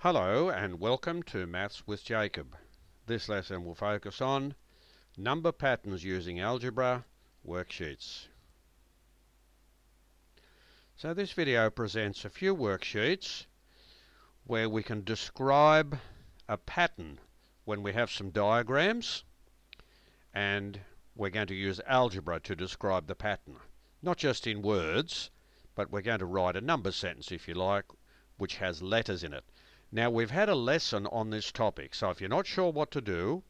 Hello and welcome to Maths with Jacob. This lesson will focus on number patterns using Algebra Worksheets. So this video presents a few worksheets where we can describe a pattern when we have some diagrams, and we're going to use algebra to describe the pattern. Not just in words, but we're going to write a number sentence, if you like, which has letters in it. Now, we've had a lesson on this topic, so if you're not sure what to do,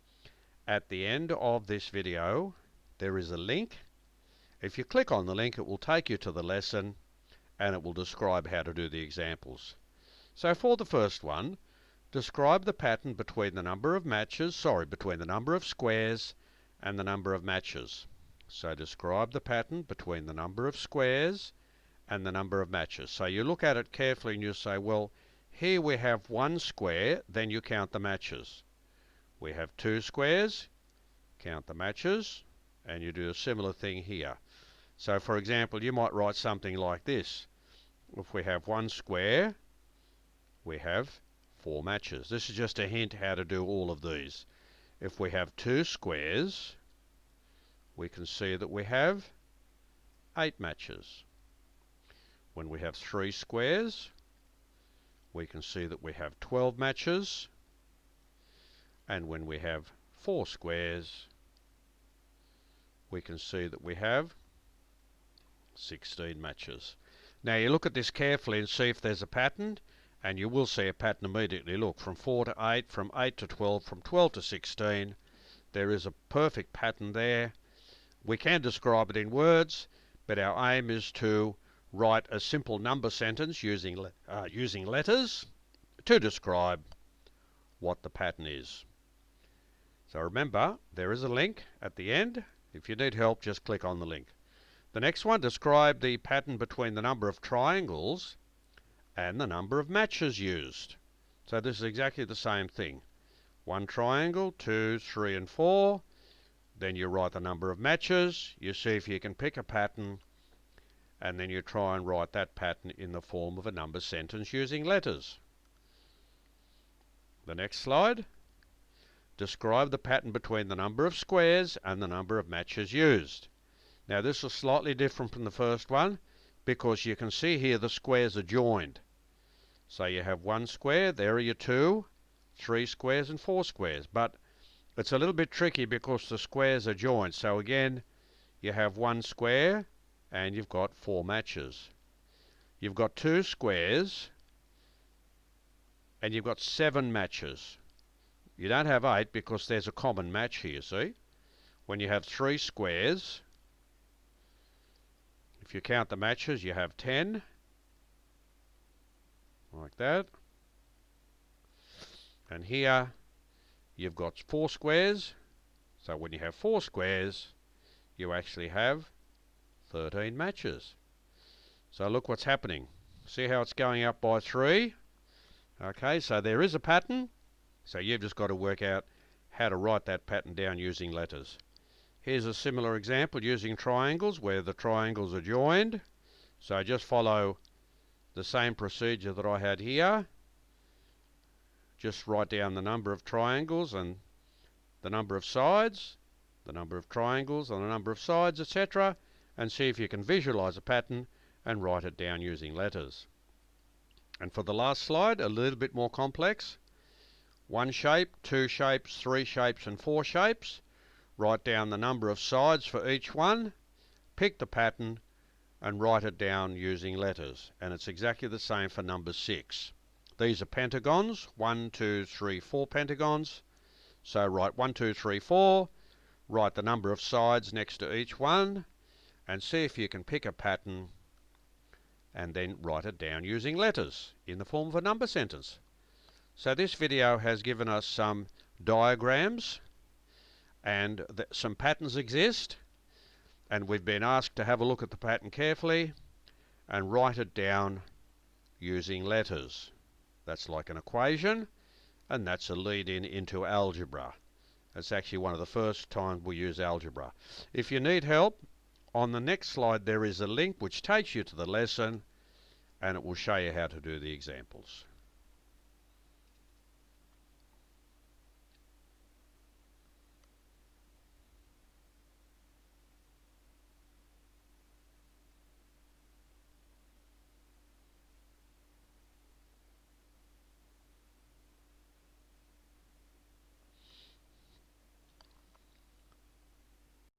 at the end of this video there is a link. If you click on the link, it will take you to the lesson and it will describe how to do the examples. So for the first one, describe the pattern between the number of squares and the number of matches. So describe the pattern between the number of squares and the number of matches. So you look at it carefully and you say, well, here we have one square, then you count the matches. We have two squares, count the matches, and you do a similar thing here. So for example, you might write something like this. If we have one square, we have 4 matches. This is just a hint how to do all of these. If we have 2 squares, we can see that we have 8 matches. When we have 3 squares, we can see that we have 12 matches, and when we have 4 squares, we can see that we have 16 matches. Now you look at this carefully and see if there's a pattern, and you will see a pattern immediately. Look, from 4 to 8, from 8 to 12, from 12 to 16, there is a perfect pattern there. We can describe it in words, but our aim is to write a simple number sentence using letters to describe what the pattern is. So remember, there is a link at the end. If you need help, just click on the link. The next one, describe the pattern between the number of triangles and the number of matches used. So this is exactly the same thing. 1 triangle, 2, 3 and 4. Then you write the number of matches. You see if you can pick a pattern, and then you try and write that pattern in the form of a number sentence using letters. The next slide. Describe the pattern between the number of squares and the number of matches used. Now this is slightly different from the first one because you can see here the squares are joined. So you have 1 square, there are your 2, 3 squares and 4 squares. But it's a little bit tricky because the squares are joined. So again, you have 1 square and you've got 4 matches. You've got 2 squares and you've got 7 matches. You don't have 8 because there's a common match here, see? When you have 3 squares, if you count the matches, you have 10, like that. And here you've got 4 squares, so when you have 4 squares, you actually have 13 matches. So look what's happening. See how it's going up by 3? Okay, so there is a pattern. So you've just got to work out how to write that pattern down using letters. Here's a similar example using triangles where the triangles are joined. So just follow the same procedure that I had here. Just write down the number of triangles and the number of sides, the number of triangles and the number of sides, etc., and see if you can visualize a pattern and write it down using letters. And for the last slide, a little bit more complex. 1 shape, 2 shapes, 3 shapes and 4 shapes. Write down the number of sides for each one, pick the pattern and write it down using letters. And it's exactly the same for number 6. These are pentagons, 1, 2, 3, 4 pentagons. So write 1, 2, 3, 4, write the number of sides next to each one, and see if you can pick a pattern and then write it down using letters in the form of a number sentence. So this video has given us some diagrams, and some patterns exist, and we've been asked to have a look at the pattern carefully and write it down using letters. That's like an equation, and that's a lead-in into algebra. That's actually one of the first times we use algebra. If you need help, on the next slide there is a link which takes you to the lesson, and it will show you how to do the examples.